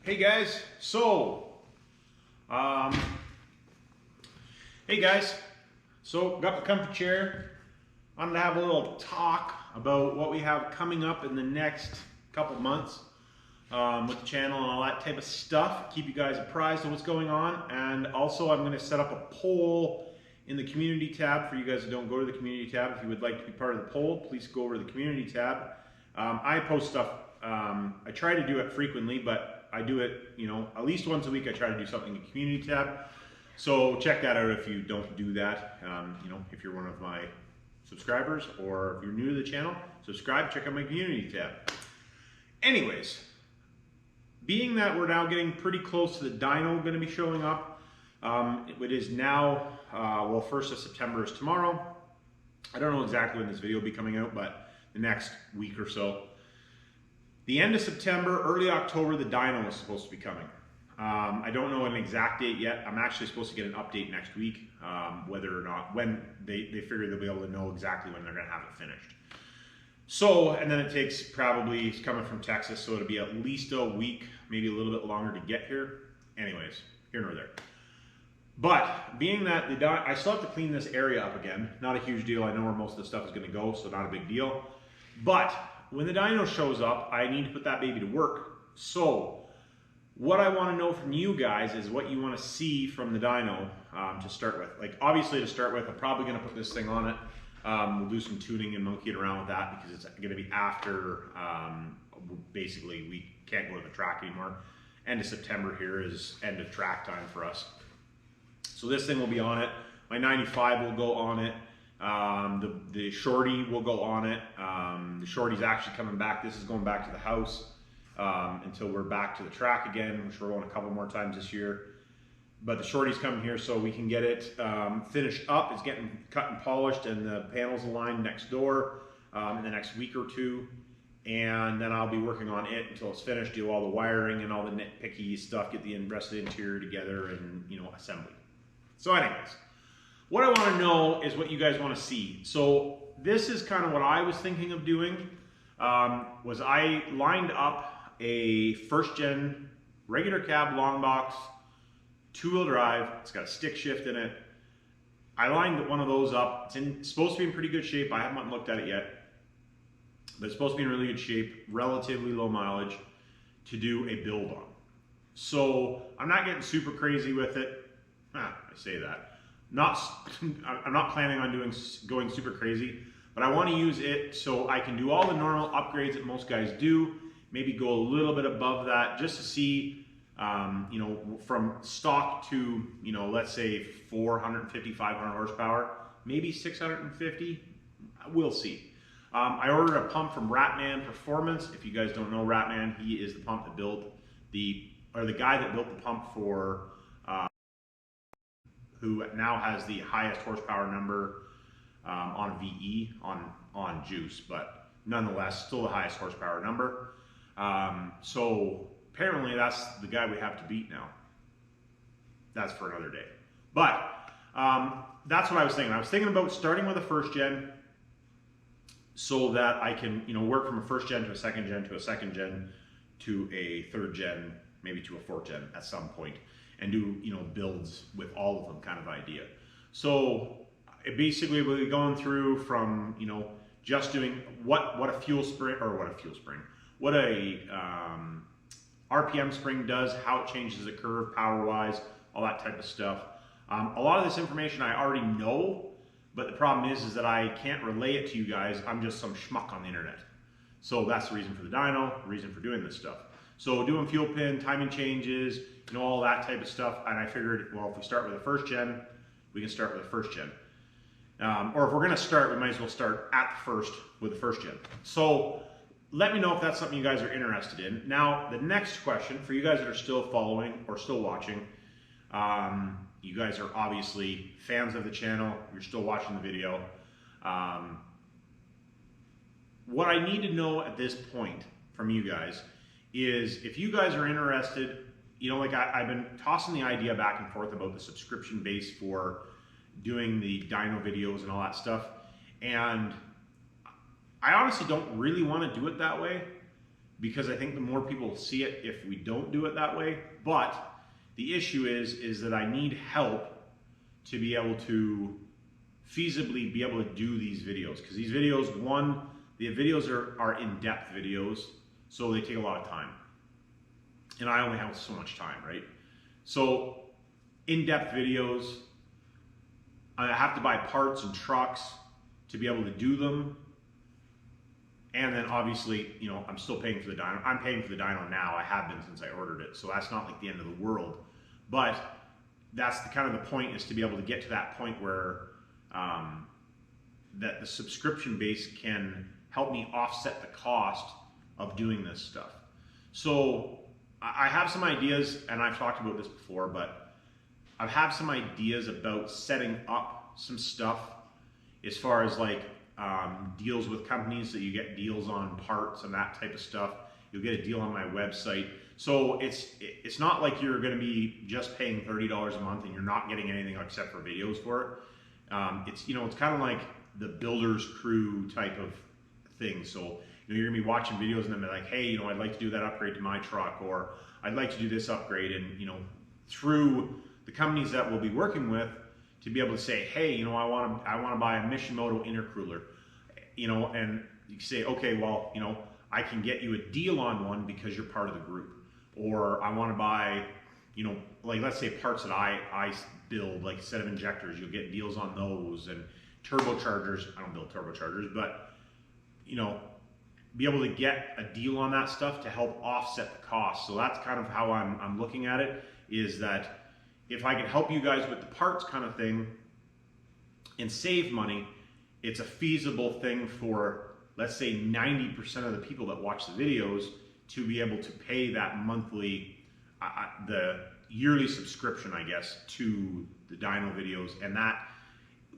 Hey guys, got the comfy chair. I'm gonna have a little talk about what we have coming up in the next couple months with the channel and all that type of stuff. Keep you guys apprised of what's going on, and also I'm gonna set up a poll in the community tab for you guys that don't go to the community tab. If you would like to be part of the poll, please go over to the community tab. I post stuff. I try to do it frequently, but I do it, at least once a week. I try to do something in the community tab. So check that out if you don't do that. If you're one of my subscribers or if you're new to the channel, subscribe, check out my community tab. Anyways, being that we're now getting pretty close to the dyno going to be showing up, it is now, 1st of September is tomorrow. I don't know exactly when this video will be coming out, but the next week or so. The end of September, early October, the dyno is supposed to be coming. I don't know an exact date yet. I'm actually supposed to get an update next week, whether or not, when they figure they'll be able to know exactly when they're going to have it finished. So, and then it takes probably, it's coming from Texas, so it'll be at least a week, maybe a little bit longer to get here. Anyways, here nor there. But being that I still have to clean this area up again, not a huge deal. I know where most of the stuff is going to go, so not a big deal. But when the dyno shows up, I need to put that baby to work. So what I want to know from you guys is what you want to see from the dyno to start with. Like, obviously to start with, I'm probably going to put this thing on it. We'll do some tuning and monkeying around with that because it's going to be after, basically we can't go to the track anymore. End of September here is end of track time for us. So this thing will be on it. My 95 will go on it. The shorty will go on it. The shorty's actually coming back. This is going back to the house until we're back to the track again, which we're going a couple more times this year. But the shorty's coming here so we can get it finished up. It's getting cut and polished, and the panels aligned next door in the next week or two. And then I'll be working on it until it's finished, do all the wiring and all the nitpicky stuff, get the rest of the interior together and, assembly. So anyways, what I want to know is what you guys want to see. So this is kind of what I was thinking of doing, was I lined up a first gen regular cab long box, 2-wheel drive. It's got a stick shift in it. I lined one of those up. It's supposed to be in pretty good shape. I haven't looked at it yet, but it's supposed to be in really good shape, relatively low mileage to do a build on. So I'm not getting super crazy with it. I say that. I'm not planning on going super crazy, but I want to use it so I can do all the normal upgrades that most guys do, maybe go a little bit above that just to see, from stock to, let's say 450, 500 horsepower, maybe 650, we'll see. I ordered a pump from Ratman Performance. If you guys don't know Ratman, he is the pump that built the guy that built the pump for, who now has the highest horsepower number on VE, on juice, but nonetheless, still the highest horsepower number. So apparently that's the guy we have to beat now. That's for another day. But that's what I was thinking. I was thinking about starting with a first gen so that I can, work from a first gen to a second gen to a second gen to a third gen, maybe to a fourth gen at some point, and do builds with all of them kind of idea. So it basically we'll be going through from just doing what a fuel spring, what a RPM spring does, how it changes the curve power wise, all that type of stuff. A lot of this information I already know, but the problem is that I can't relay it to you guys. I'm just some schmuck on the internet. So that's the reason for the dyno, the reason for doing this stuff. So doing fuel pin, timing changes, all that type of stuff. And I figured, well, if we start with the first gen, we can start with the first gen. Or if we're gonna start, we might as well start at the first with the first gen. So let me know if that's something you guys are interested in. Now, the next question for you guys that are still following or still watching, you guys are obviously fans of the channel, you're still watching the video. What I need to know at this point from you guys is if you guys are interested, I've been tossing the idea back and forth about the subscription base for doing the dyno videos and all that stuff. And I honestly don't really want to do it that way because I think the more people see it if we don't do it that way. But the issue is that I need help to be able to feasibly be able to do these videos, because these videos, one, the videos are in-depth videos, so they take a lot of time, and I only have so much time, right? So in-depth videos, I have to buy parts and trucks to be able to do them. And then obviously, you know, I'm still paying for the dyno. I'm paying for the dyno now. I have been since I ordered it. So that's not like the end of the world. But that's the kind of the point, is to be able to get to that point where that the subscription base can help me offset the cost of doing this stuff. So I have some ideas, and I've talked about this before, but I have some ideas about setting up some stuff as far as like deals with companies, that you get deals on parts and that type of stuff. You'll get a deal on my website. So it's not like you're going to be just paying $30 a month and you're not getting anything except for videos for it. It's, you know, it's kind of like the builder's crew type of thing. So, you know, you're gonna be watching videos and then be like, hey, you know, I'd like to do that upgrade to my truck, or I'd like to do this upgrade. And, you know, through the companies that we'll be working with, to be able to say, hey, you know, I want to buy a Mishimoto intercooler, you know, and you say, okay, well, you know, I can get you a deal on one because you're part of the group. Or I want to buy, you know, like let's say parts that I build, like a set of injectors, you'll get deals on those, and turbochargers. I don't build turbochargers, but, you know, be able to get a deal on that stuff to help offset the cost. So that's kind of how I'm looking at it, is that if I can help you guys with the parts kind of thing and save money, it's a feasible thing for, let's say, 90% of the people that watch the videos to be able to pay that monthly, the yearly subscription, I guess, to the dyno videos. And that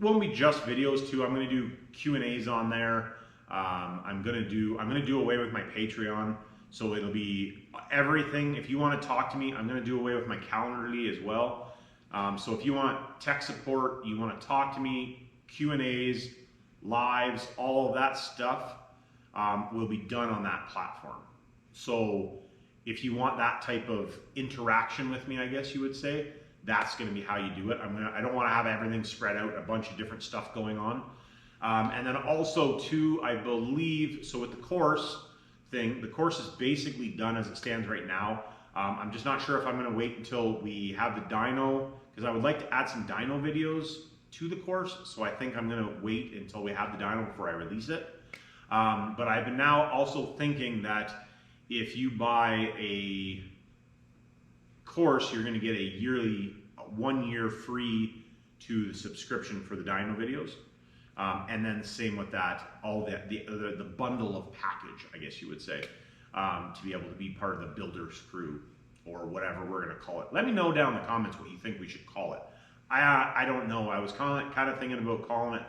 won't be just videos too. I'm going to do Q&As on there. I'm going to do away with my Patreon. So it'll be everything. If you want to talk to me, I'm going to do away with my Calendly as well. So if you want tech support, you want to talk to me, Q&As, lives, all of that stuff will be done on that platform. So if you want that type of interaction with me, I guess you would say, that's going to be how you do it. I don't want to have everything spread out, a bunch of different stuff going on. And then also too, I believe, so with the course thing, the course is basically done as it stands right now. I'm just not sure if I'm going to wait until we have the dyno, because I would like to add some dyno videos to the course. So I think I'm going to wait until we have the dyno before I release it. But I've been now also thinking that if you buy a course, you're going to get a yearly, 1 year free to the subscription for the dyno videos. And then same with that, all the bundle of package, I guess you would say, to be able to be part of the builder's crew, or whatever we're going to call it. Let me know down in the comments what you think we should call it. I don't know. I was kind of thinking about calling it,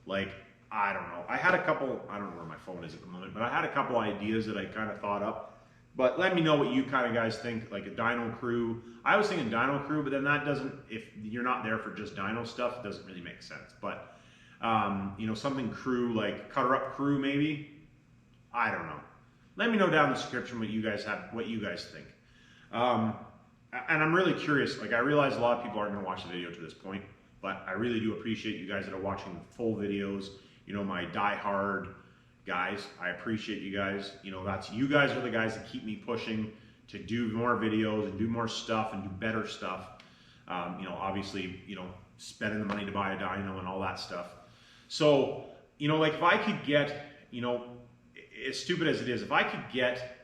like, I don't know. I had a couple, I don't know where my phone is at the moment, but I had a couple ideas that I kind of thought up. But let me know what you kind of guys think, like a dyno crew. I was thinking dyno crew, but then that doesn't, if you're not there for just dyno stuff, it doesn't really make sense. But, you know, something crew, like Cutterup crew maybe. I don't know. Let me know down in the description what you guys think. And I'm really curious, like I realize a lot of people aren't going to watch the video to this point, but I really do appreciate you guys that are watching full videos. You know, my die-hard guys, I appreciate you guys. You know, you guys are the guys that keep me pushing to do more videos and do more stuff and do better stuff. You know, obviously, you know, spending the money to buy a dyno and all that stuff. So, you know, like if I could get, you know, as stupid as it is, if I could get,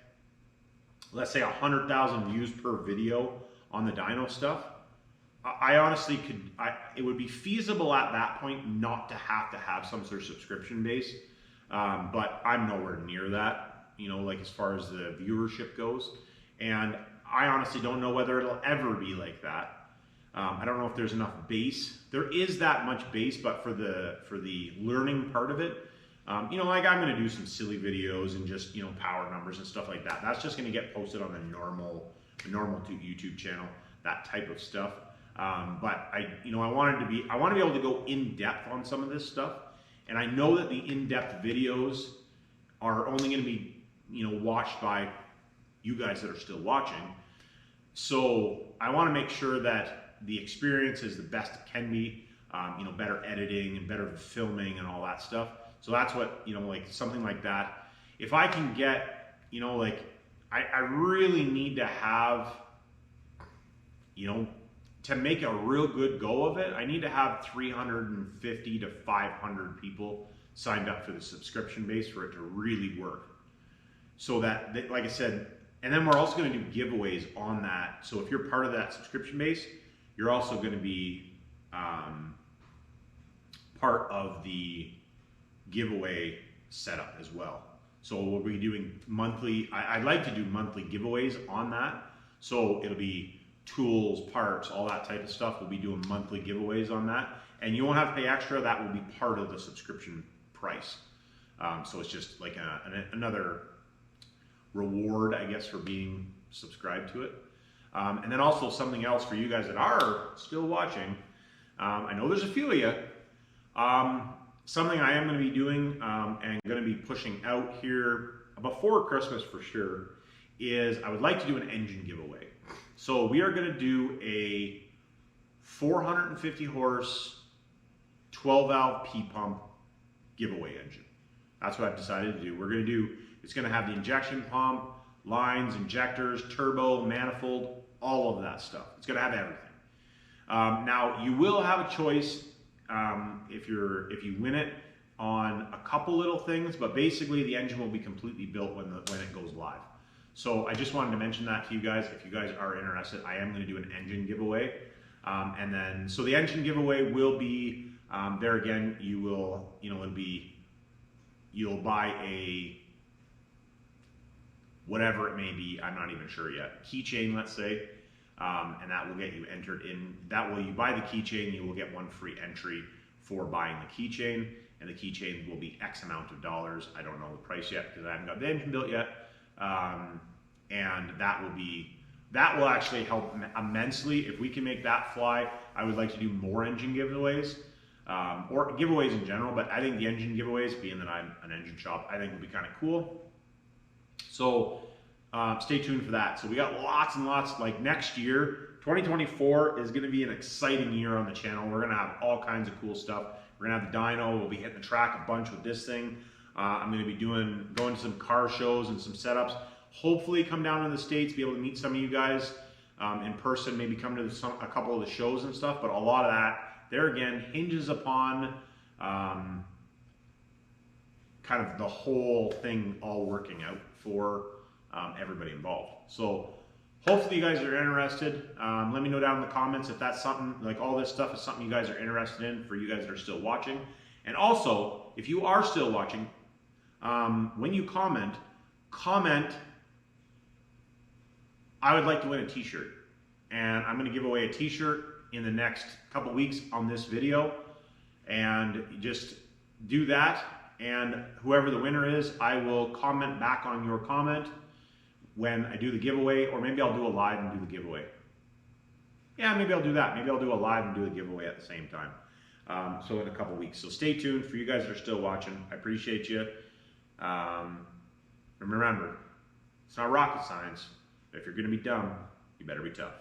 let's say 100,000 views per video on the dyno stuff, I honestly could, it would be feasible at that point not to have some sort of subscription base, but I'm nowhere near that, you know, like as far as the viewership goes. And I honestly don't know whether it'll ever be like that. I don't know if there's enough base. There is that much base, but for the learning part of it, you know, like I'm going to do some silly videos and just, you know, power numbers and stuff like that. That's just going to get posted on the normal YouTube channel, that type of stuff. But you know, I want to be able to go in depth on some of this stuff. And I know that the in-depth videos are only going to be watched by you guys that are still watching. So I want to make sure that the experience is the best it can be, better editing and better filming and all that stuff. So that's what, like something like that. If I can get, I really need to have, to make a real good go of it, I need to have 350 to 500 people signed up for the subscription base for it to really work. So that, like I said, and then we're also going to do giveaways on that. So if you're part of that subscription base, you're also going to be part of the giveaway setup as well. So we'll be doing monthly, I'd like to do monthly giveaways on that. So it'll be tools, parts, all that type of stuff. We'll be doing monthly giveaways on that. And you won't have to pay extra. That will be part of the subscription price. So it's just like another reward, I guess, for being subscribed to it. And then also something else for you guys that are still watching. I know there's a few of you. Something I am going to be doing and going to be pushing out here before Christmas for sure is I would like to do an engine giveaway. So we are going to do a 450 horse 12 valve P pump giveaway engine. That's what I've decided to do. We're going to do, it's going to have the injection pump, lines, injectors, turbo, manifold, all of that stuff. It's going to have everything. Now you will have a choice if you win it on a couple little things, but basically the engine will be completely built when it goes live. So I just wanted to mention that to you guys. If you guys are interested, I am going to do an engine giveaway. And then, so the engine giveaway will be, there again, you will, it'll be, you'll buy a, whatever it may be, I'm not even sure yet, keychain, let's say, and that will get you entered in, you buy the keychain, you will get one free entry for buying the keychain, and the keychain will be X amount of dollars. I don't know the price yet because I haven't got the engine built yet. And that will actually help immensely. If we can make that fly, I would like to do more engine giveaways, or giveaways in general, but I think the engine giveaways, being that I'm an engine shop, I think would be kind of cool. So stay tuned for that. So we got lots and lots, like next year, 2024 is gonna be an exciting year on the channel. We're gonna have all kinds of cool stuff. We're gonna have the dyno, we'll be hitting the track a bunch with this thing. I'm gonna be going to some car shows and some setups. Hopefully come down to the States, be able to meet some of you guys in person, maybe come to a couple of the shows and stuff, but a lot of that, there again, hinges upon kind of the whole thing all working out for everybody involved. So hopefully you guys are interested. Let me know down in the comments if that's something, like all this stuff is something you guys are interested in, for you guys that are still watching. And also, if you are still watching, when you comment, I would like to win a t-shirt, and I'm going to give away a t-shirt in the next couple weeks on this video, and just do that, and whoever the winner is, I will comment back on your comment when I do the giveaway, or maybe I'll do a live and do the giveaway. Yeah, maybe I'll do that. Maybe I'll do a live and do the giveaway at the same time. So in a couple weeks. So stay tuned for you guys that are still watching. I appreciate you. And remember, it's not rocket science. If you're going to be dumb, you better be tough.